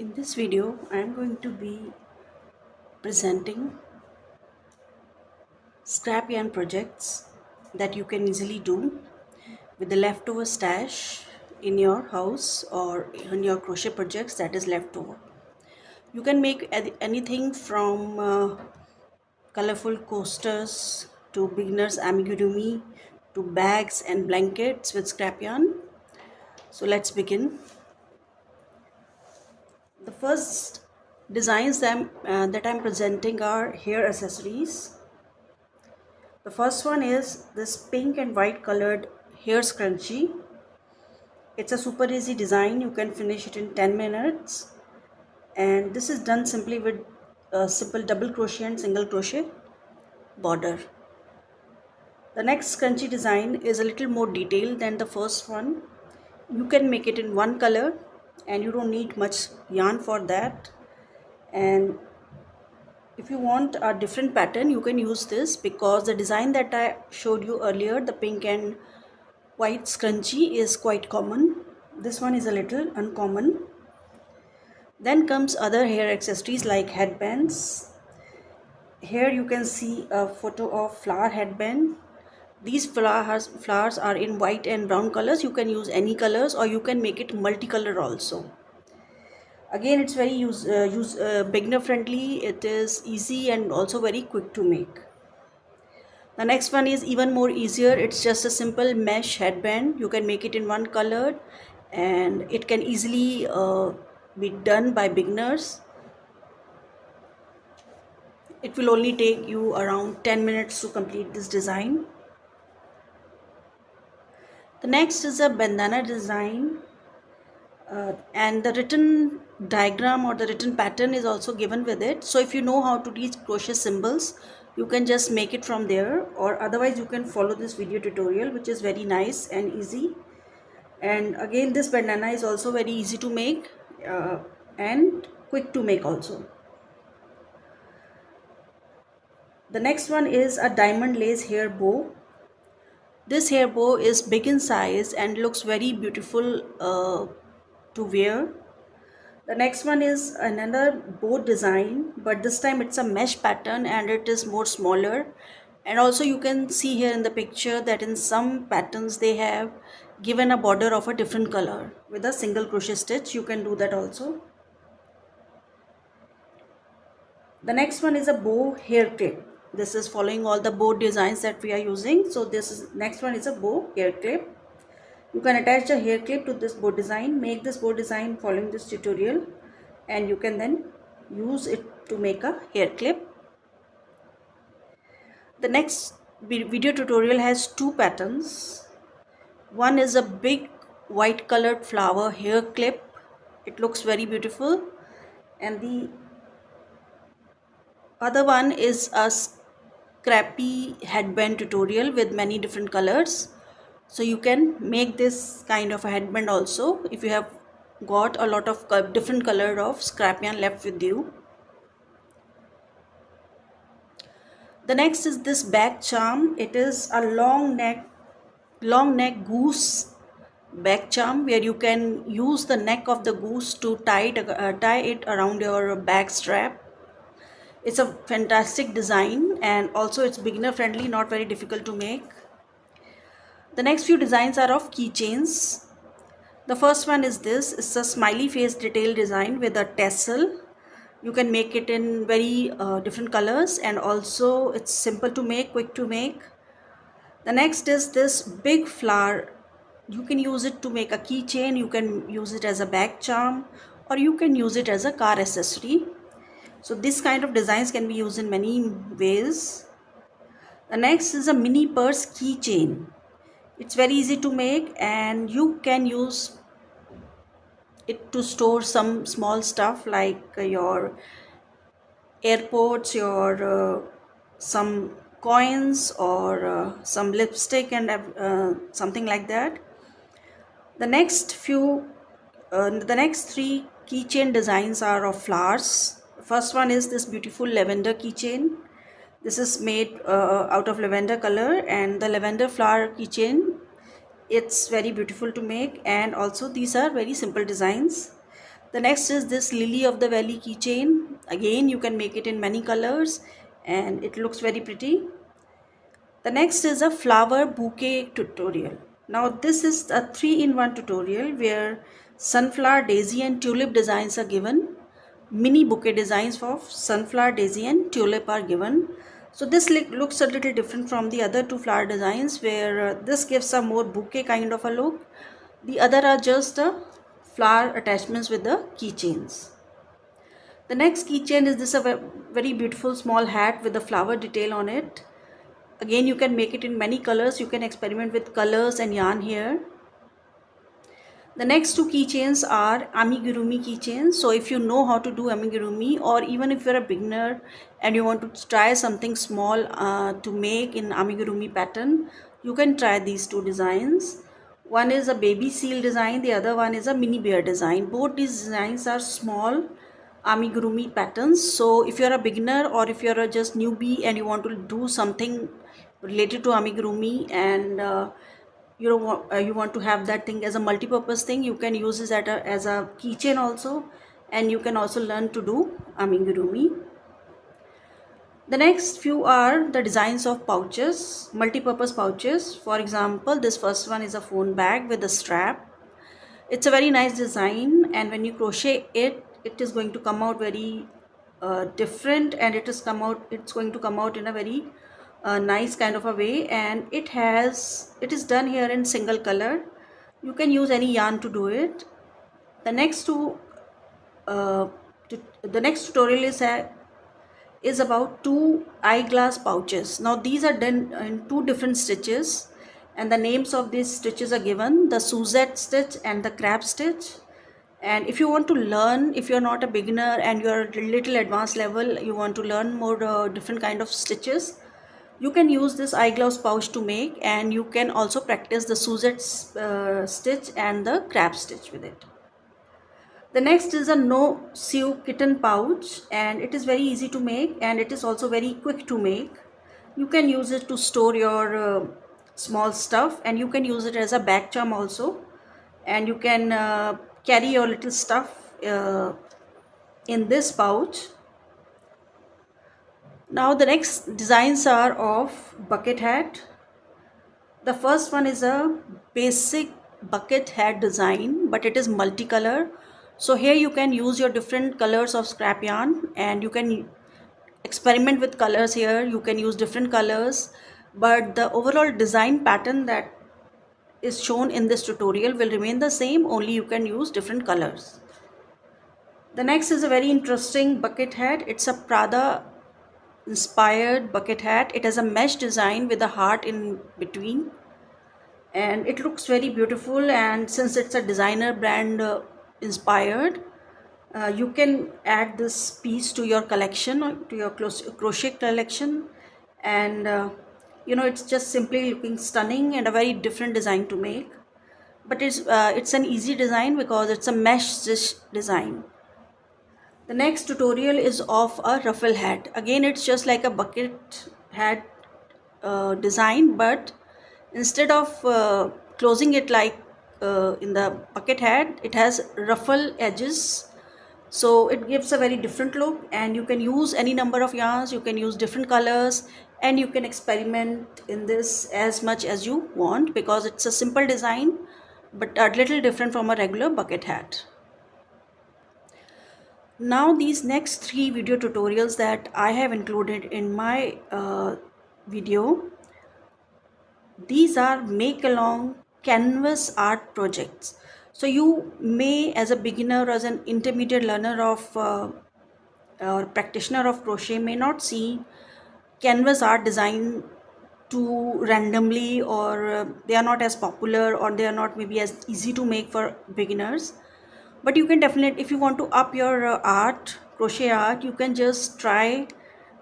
In this video, I am going to be presenting scrap yarn projects that you can easily do with the leftover stash in your house or in your crochet projects that is leftover. You can make anything from colorful coasters to beginners amigurumi to bags and blankets with scrap yarn. So let's begin. The first designs that I'm presenting are hair accessories. The first one is this pink and white colored hair scrunchie. It's a super easy design. You can finish it in 10 minutes. And this is done simply with a simple double crochet and single crochet border. The next scrunchie design is a little more detailed than the first one. You can make it in one color and you don't need much yarn for that. And if you want a different pattern, you can use this because the design that I showed you earlier, the pink and white scrunchie, is quite common. This one is a little uncommon. Then comes other hair accessories like headbands. Here you can see a photo of flower headband. These flowers are in white and brown colors. You can use any colors or you can make it multicolor also. Again, it's very beginner friendly. It is easy and also very quick to make. The next one is even more easier. It's just a simple mesh headband. You can make it in one color and it can easily be done by beginners. It will only take you around 10 minutes to complete this design. The next is a bandana design and the written diagram or the written pattern is also given with it. So if you know how to read crochet symbols, you can just make it from there, or otherwise you can follow this video tutorial, which is very nice and easy. And again, this bandana is also very easy to make and quick to make also. The next one is a diamond lace hair bow. This hair bow is big in size and looks very beautiful to wear. The next one is another bow design, but this time it's a mesh pattern and it is more smaller. And also you can see here in the picture that in some patterns they have given a border of a different color with a single crochet stitch. You can do that also. The next one is a bow hair clip. This is following all the bow designs that we are using. So next one is a bow hair clip. You can attach the hair clip to this bow design, make this bow design following this tutorial, and you can then use it to make a hair clip. The next video tutorial has two patterns. One is a big white colored flower hair clip. It looks very beautiful. And the other one is a scrappy headband tutorial with many different colors. So you can make this kind of a headband also if you have got a lot of different color of scrap yarn left with you. The next is this bag charm. It is a long neck goose bag charm where you can use the neck of the goose to tie it around your bag strap. It's a fantastic design and also it's beginner friendly, not very difficult to make. The next few designs are of keychains. The first one is this. It's a smiley face detail design with a tassel. You can make it in very different colors and also it's simple to make, quick to make. The next is this big flower. You can use it to make a keychain, you can use it as a bag charm, or you can use it as a car accessory. So this kind of designs can be used in many ways. The next is a mini purse keychain. It's very easy to make and you can use it to store some small stuff like your airports, your some coins or some lipstick and something like that. The next three keychain designs are of flowers. First one is this beautiful lavender keychain. This is made out of lavender color and the lavender flower keychain. It's very beautiful to make and also these are very simple designs. The next is this Lily of the Valley keychain. Again, you can make it in many colors and it looks very pretty. The next is a flower bouquet tutorial. Now this is a 3-in-1 tutorial where sunflower, daisy and tulip designs are given. Mini bouquet designs of sunflower, daisy and tulip are given. So this looks a little different from the other two flower designs, where this gives a more bouquet kind of a look. The other are just flower attachments with the keychains. The next keychain is this a very beautiful small hat with a flower detail on it. Again, you can make it in many colors. You can experiment with colors and yarn here. The next two keychains are amigurumi keychains. So if you know how to do amigurumi, or even if you're a beginner and you want to try something small to make in amigurumi pattern, you can try these two designs. One is a baby seal design, the other one is a mini bear design. Both these designs are small amigurumi patterns. So if you're a beginner or if you're a just newbie and you want to do something related to amigurumi, and you want to have that thing as a multi-purpose thing, you can use this as a keychain also, and you can also learn to do amigurumi. The next few are the designs of pouches, multi-purpose pouches. For example, this first one is a phone bag with a strap. It's a very nice design, and when you crochet it, it is going to come out very different, and it's going to come out in a very nice kind of a way. And it is done here in single color. You can use any yarn to do it. The next tutorial is about two eyeglass pouches. Now these are done in two different stitches, and the names of these stitches are given: the Suzette stitch and the crab stitch. And if you want to learn, if you're not a beginner and you're a little advanced level, you want to learn more different kind of stitches, you can use this eyeglass pouch to make, and you can also practice the Suzette stitch and the crab stitch with it. The next is a no sew kitten pouch, and it is very easy to make, and it is also very quick to make. You can use it to store your small stuff, and you can use it as a bag charm also, and you can carry your little stuff in this pouch. Now the next designs are of bucket hat. The first one is a basic bucket hat design, but it is multicolor. So here you can use your different colors of scrap yarn, and you can experiment with colors here. You can use different colors, but the overall design pattern that is shown in this tutorial will remain the same, only you can use different colors. The next is a very interesting bucket hat. It's a Prada inspired bucket hat. It has a mesh design with a heart in between, and it looks very beautiful. And since it's a designer brand inspired, you can add this piece to your collection, to your crochet collection, and it's just simply looking stunning and a very different design to make. But it's an easy design because it's a mesh stitch design. The next tutorial is of a ruffle hat. Again, it's just like a bucket hat design, but instead of closing it like in the bucket hat, it has ruffle edges. So it gives a very different look, and you can use any number of yarns, you can use different colors, and you can experiment in this as much as you want, because it's a simple design but a little different from a regular bucket hat. Now these next 3 video tutorials that I have included in my video, these are make along canvas art projects. So you may, as a beginner or as an intermediate learner of or practitioner of crochet, may not see canvas art design too randomly, or they are not as popular, or they are not maybe as easy to make for beginners. But you can definitely, if you want to up your art, crochet art, you can just try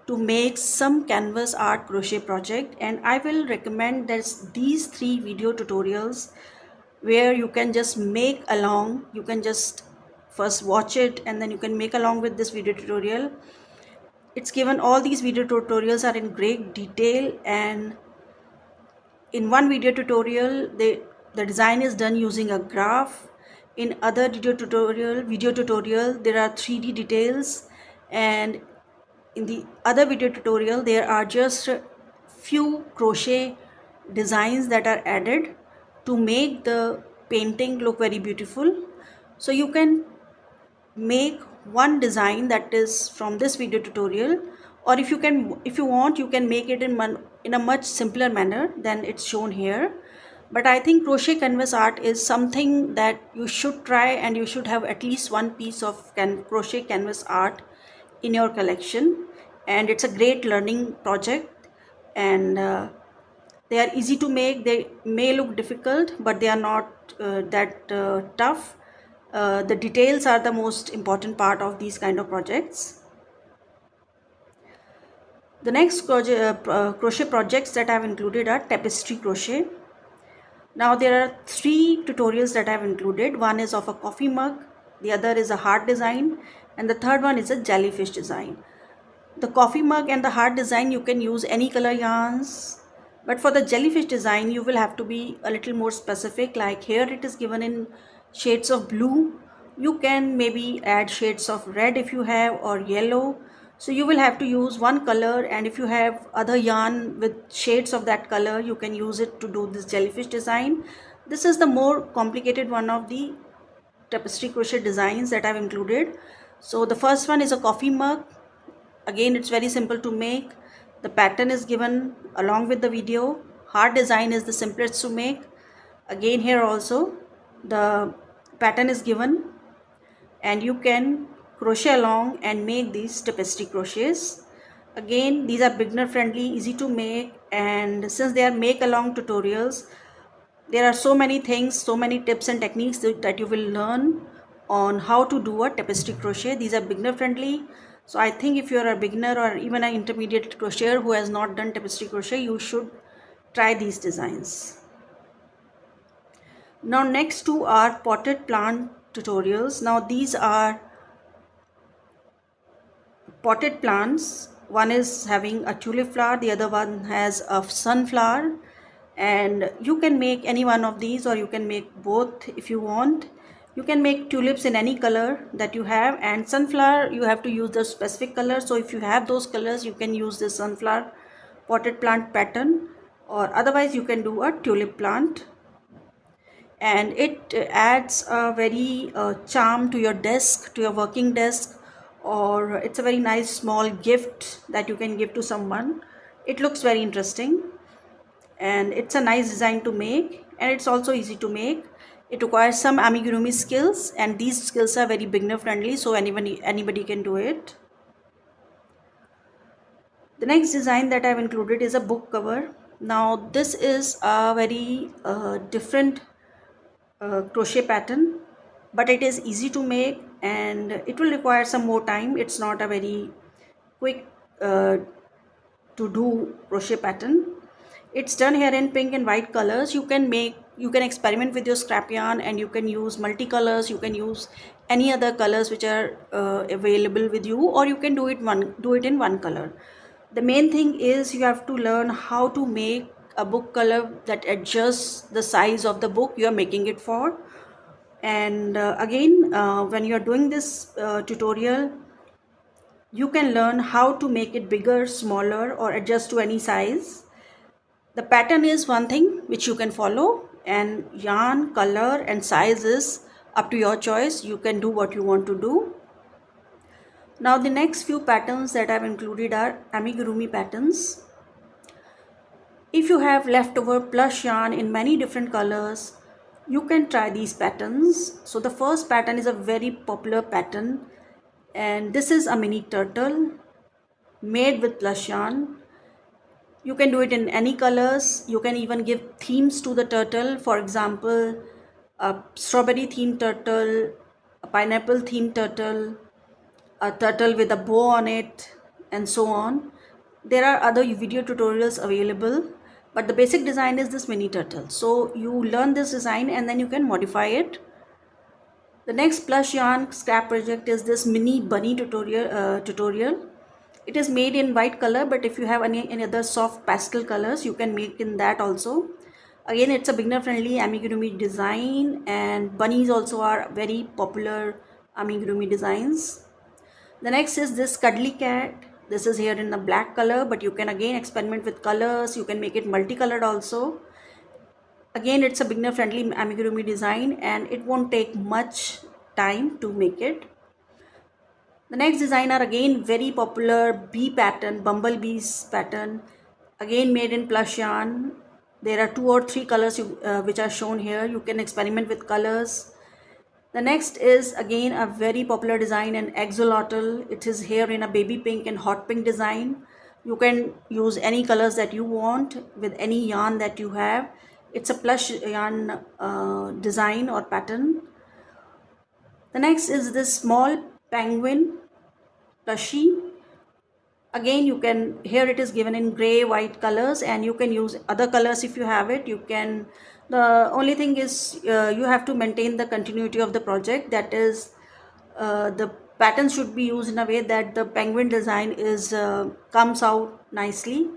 to make some canvas art crochet project. And I will recommend these 3 video tutorials where you can just make along. You can just first watch it, and then you can make along with this video tutorial. It's given, all these video tutorials are in great detail, and in one video tutorial the design is done using a graph, In other video tutorial there are 3D details, and in the other video tutorial there are just few crochet designs that are added to make the painting look very beautiful. So you can make one design that is from this video tutorial, or if you want, you can make it in a much simpler manner than it's shown here. But I think crochet canvas art is something that you should try, and you should have at least one piece of crochet canvas art in your collection. And it's a great learning project, and they are easy to make. They may look difficult, but they are not that tough. The details are the most important part of these kind of projects. The next crochet projects that I have included are tapestry crochet. Now there are 3 tutorials that I have included. One is of a coffee mug, the other is a heart design, and the third one is a jellyfish design. The coffee mug and the heart design, you can use any color yarns, but for the jellyfish design you will have to be a little more specific. Like here it is given in shades of blue. You can maybe add shades of red if you have, or yellow. So you will have to use one color, and if you have other yarn with shades of that color, you can use it to do this jellyfish design. This is the more complicated one of the tapestry crochet designs that I've included. So the first one is a coffee mug. Again, it's very simple to make. The pattern is given along with the video. Heart design is the simplest to make. Again, here also the pattern is given, and you can crochet along and make these tapestry crochets. Again, these are beginner friendly, easy to make, and since they are make along tutorials, there are so many things, so many tips and techniques that you will learn on how to do a tapestry crochet. These are beginner friendly. So I think if you are a beginner or even an intermediate crocheter who has not done tapestry crochet, you should try these designs. Now next two are potted plant tutorials. Now these are potted plants. One is having a tulip flower, the other one has a sunflower, and you can make any one of these, or you can make both if you want. You can make tulips in any color that you have, and sunflower you have to use the specific color. So if you have those colors, you can use the sunflower potted plant pattern, or otherwise you can do a tulip plant, and it adds a very charm to your desk, to your working desk, or it's a very nice small gift that you can give to someone. It looks very interesting, and it's a nice design to make, and it's also easy to make. It requires some amigurumi skills, and these skills are very beginner friendly, so anybody can do it. The next design that I've included is a book cover. Now this is a very different crochet pattern, but it is easy to make, and it will require some more time. It's not a very quick to do crochet pattern. It's done here in pink and white colors. You can experiment with your scrap yarn, and you can use multicolors. You can use any other colors which are available with you, or you can do it in one color. The main thing is you have to learn how to make a book color that adjusts the size of the book you are making it for. And again, when you are doing this tutorial, you can learn how to make it bigger, smaller, or adjust to any size. The pattern is one thing which you can follow, and yarn, color, and size is up to your choice. You can do what you want to do. Now the next few patterns that I've included are amigurumi patterns. If you have leftover plush yarn in many different colors, you can try these patterns. So the first pattern is a very popular pattern, and this is a mini turtle made with plush yarn. You can do it in any colors. You can even give themes to the turtle. For example, a strawberry themed turtle, a pineapple themed turtle, a turtle with a bow on it, and so on. There are other video tutorials available, but the basic design is this mini turtle. So you learn this design and then you can modify it. The next plush yarn scrap project is this mini bunny tutorial. It is made in white color, but if you have any other soft pastel colors, you can make in that also. Again, it's a beginner friendly amigurumi design, and bunnies also are very popular amigurumi designs. The next is this cuddly cat. This is here in the black color, but you can again experiment with colors. You can make it multicolored also. Again, it's a beginner friendly amigurumi design, and it won't take much time to make it. The next design are again very popular bee pattern, bumblebees pattern, again made in plush yarn. There are 2 or 3 colors which are shown here. You can experiment with colors. The next is again a very popular design in axolotl. It is here in a baby pink and hot pink design. You can use any colors that you want with any yarn that you have. It's a plush yarn design or pattern. The next is this small penguin plushie. Again, you can, here it is given in gray, white colors, and you can use other colors if you have it. You can, the only thing is you have to maintain the continuity of the project. That is, the pattern should be used in a way that the penguin design is comes out nicely.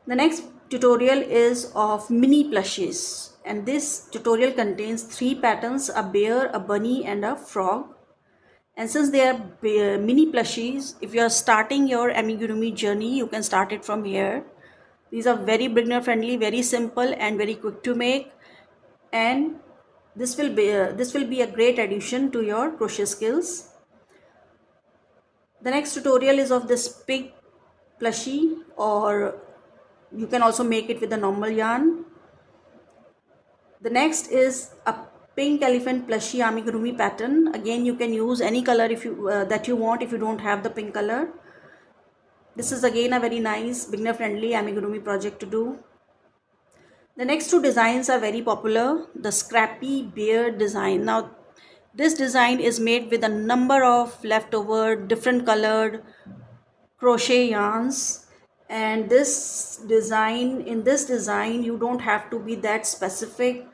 The next tutorial is of mini plushies, and this tutorial contains 3 patterns: a bear, a bunny, and a frog. And since they are mini plushies, if you are starting your amigurumi journey, you can start it from here. These are very beginner friendly, very simple, and very quick to make. And this will be a great addition to your crochet skills. The next tutorial is of this pig plushie, or you can also make it with a normal yarn. The next is a pink elephant plushie amigurumi pattern. Again, you can use any color if you that you want if you don't have the pink color. This is again a very nice beginner friendly amigurumi project to do. The next 2 designs are very popular. The scrappy bear design. Now this design is made with a number of leftover different colored crochet yarns, and in this design you don't have to be that specific.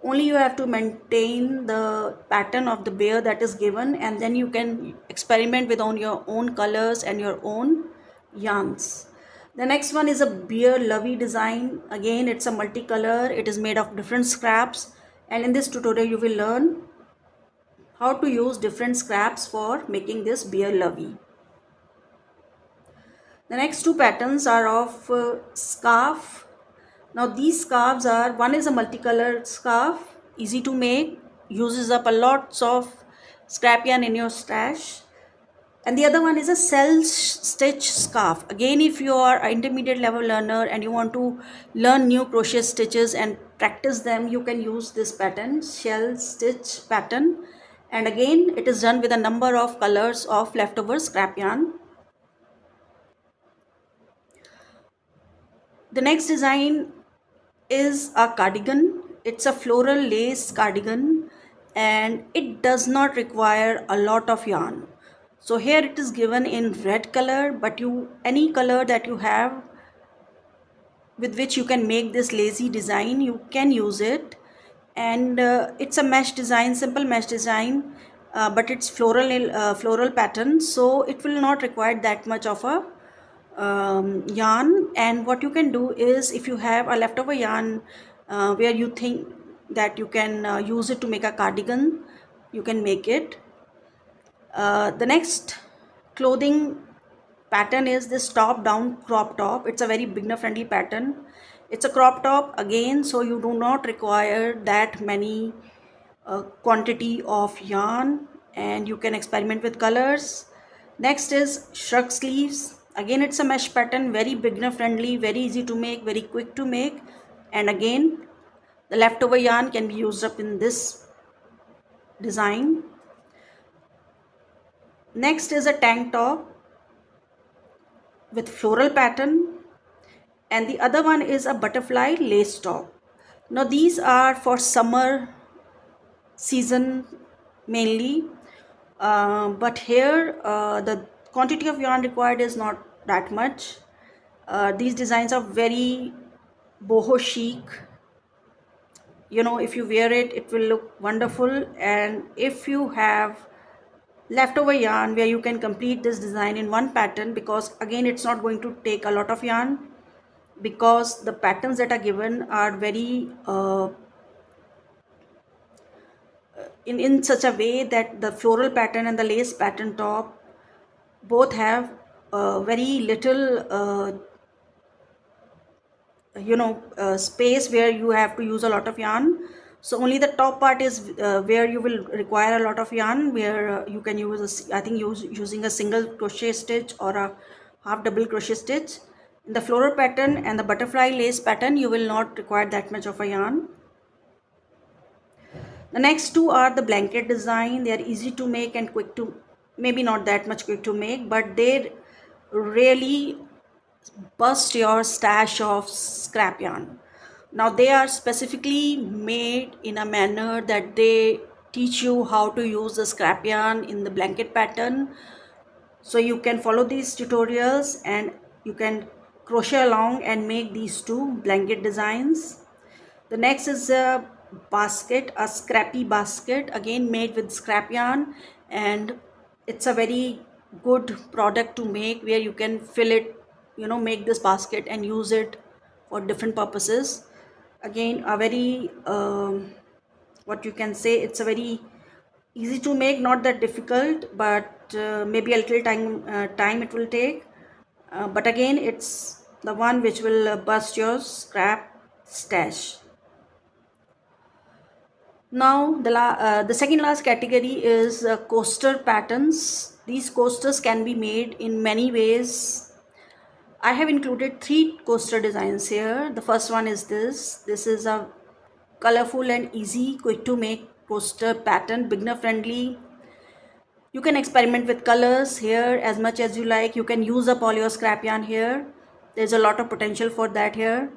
Only you have to maintain the pattern of the bear that is given, and then you can experiment with on your own colors and your own yarns. The next one is a bear lovey design. Again, it's a multicolor. It is made of different scraps, and in this tutorial you will learn how to use different scraps for making this bear lovey. The next 2 patterns are of scarf. Now these scarves are, one is a multicolored scarf, easy to make, uses up a lots of scrap yarn in your stash. And the other one is a shell stitch scarf. Again, if you are an intermediate level learner and you want to learn new crochet stitches and practice them, you can use this pattern, shell stitch pattern. And again, it is done with a number of colors of leftover scrap yarn. The next design is a cardigan. It's a floral lace cardigan, and it does not require a lot of yarn. So here it is given in red color, but any color that you have with which you can make this lacy design, you can use it. And it's a mesh design, simple mesh design, but it's floral pattern, so it will not require that much of a yarn. And what you can do is, if you have a leftover yarn where you think that you can use it to make a cardigan, you can make it. The next clothing pattern is this top down crop top. It's a very beginner friendly pattern. It's a crop top again, so you do not require that many quantity of yarn, and you can experiment with colors. Next is shrug sleeves. Again, it's a mesh pattern, very beginner friendly, very easy to make, very quick to make. And again, the leftover yarn can be used up in this design. Next is a tank top with floral pattern, and the other one is a butterfly lace top. Now these are for summer season mainly, but here the quantity of yarn required is not that much. These designs are very boho chic. You know, if you wear it, it will look wonderful. And if you have leftover yarn where you can complete this design in one pattern, because again it's not going to take a lot of yarn, because the patterns that are given are very in such a way that the floral pattern and the lace pattern top both have very little space where you have to use a lot of yarn. So only the top part is where you will require a lot of yarn, where you can use I think using a single crochet stitch or a half double crochet stitch. In the floral pattern and the butterfly lace pattern you will not require that much of a yarn. The next two are the blanket design. They are easy to make and quick to, maybe not that much quick to make, but they really bust your stash of scrap yarn. Now they are specifically made in a manner that they teach you how to use the scrap yarn in the blanket pattern. So you can follow these tutorials and you can crochet along and make these two blanket designs. The next is a basket, a scrappy basket, again made with scrap yarn, and it's a very good product to make where you can fill it, make this basket and use it for different purposes. Again, a very what you can say, it's a very easy to make, not that difficult, but maybe a little time it will take. But again, it's the one which will bust your scrap stash. Now the second last category is coaster patterns. These coasters can be made in many ways. I have included 3 coaster designs here. The first one is this. This is a colorful and easy, quick to make coaster pattern, beginner friendly. You can experiment with colors here as much as you like. You can use up all your scrap yarn here. There's a lot of potential for that here.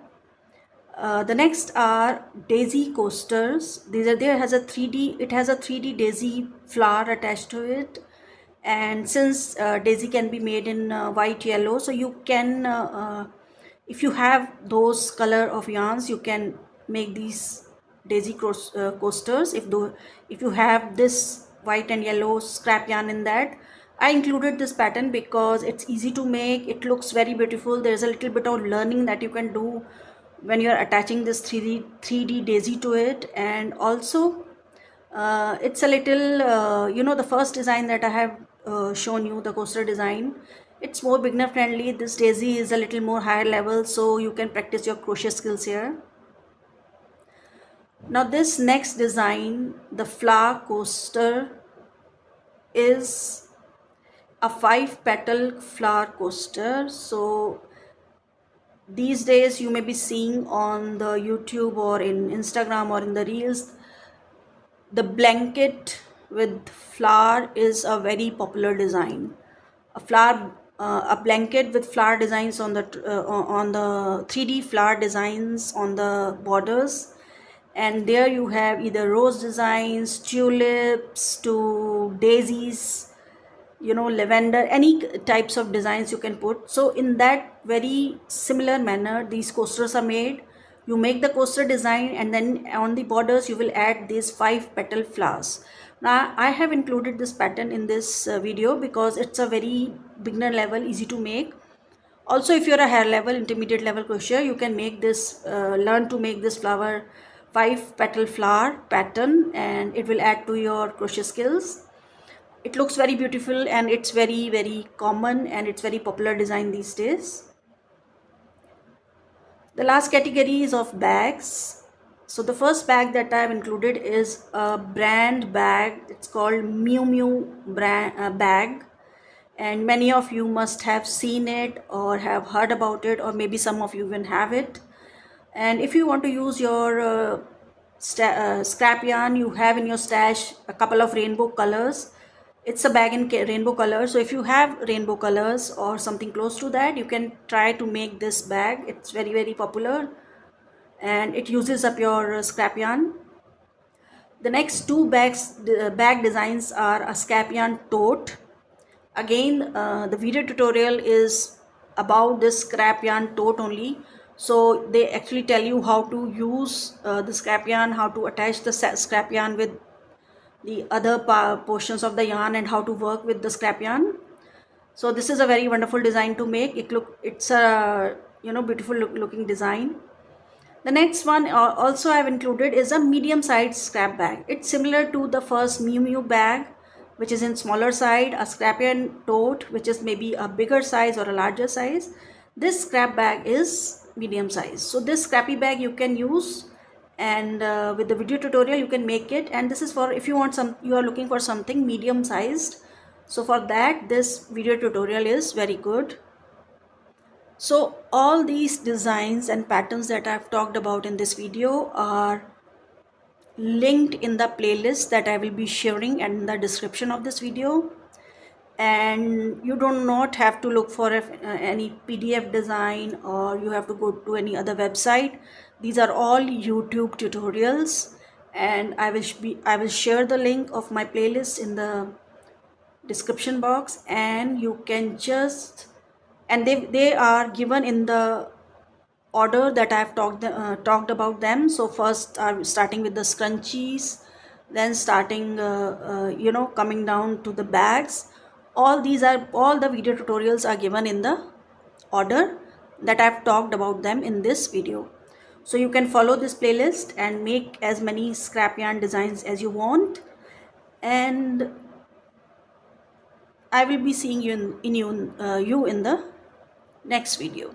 The next are daisy coasters. There has a 3D, it has a 3D daisy flower attached to it, and since daisy can be made in white, yellow, so you can if you have those color of yarns you can make these daisy coasters. If you have this white and yellow scrap yarn in that, I included this pattern because it's easy to make, it looks very beautiful. There's a little bit of learning that you can do when you're attaching this 3D daisy to it. And also it's a little the first design that I have shown you, the coaster design, it's more beginner friendly. This daisy is a little more higher level, so you can practice your crochet skills here. Now this next design, the flower coaster, is a 5-petal flower coaster. So these days you may be seeing on the YouTube or in Instagram or in the reels, the blanket with flower is a very popular design. A blanket with flower designs on the 3D flower designs on the borders, and there you have either rose designs, tulips to daisies, lavender, any types of designs you can put. So in that very similar manner these coasters are made. You make the coaster design and then on the borders you will add these 5-petal flowers. Now I have included this pattern in this video because it's a very beginner level, easy to make. Also, if you're a higher level, intermediate level crochet, you can make this learn to make this flower 5-petal flower pattern, and it will add to your crochet skills. It looks very beautiful and it's very common and it's very popular design these days. The last category is of bags. So the first bag that I have included is a brand bag. It's called Miu Miu brand bag, and many of you must have seen it or have heard about it, or maybe some of you even have it. And if you want to use your scrap yarn, you have in your stash a couple of rainbow colors. It's a bag in rainbow colors, so if you have rainbow colors or something close to that, you can try to make this bag. It's very popular and it uses up your scrap yarn. The next two bag designs are a scrap yarn tote. Again, the video tutorial is about this scrap yarn tote only, so they actually tell you how to use the scrap yarn, how to attach the scrap yarn with the other portions of the yarn, and how to work with the scrap yarn. So this is a very wonderful design to make. It's a beautiful looking design. The next one also I have included is a medium sized scrap bag. It's similar to the first Miu Miu bag, which is in smaller side, a scrap yarn tote, which is maybe a bigger size or a larger size. This scrap bag is medium size. So this scrappy bag you can use, and with the video tutorial you can make it. And this is for if you want you are looking for something medium sized. So for that, this video tutorial is very good. So all these designs and patterns that I've talked about in this video are linked in the playlist that I will be sharing in the description of this video. And you do not have to look for any PDF design, or you have to go to any other website. These are all YouTube tutorials, and I will share the link of my playlist in the description box, and you can just, and they are given in the order that I've talked about them. So first I'm starting with the scrunchies, then starting coming down to the bags. All the video tutorials are given in the order that I've talked about them in this video. So you can follow this playlist and make as many scrap yarn designs as you want, and I will be seeing you in the next video.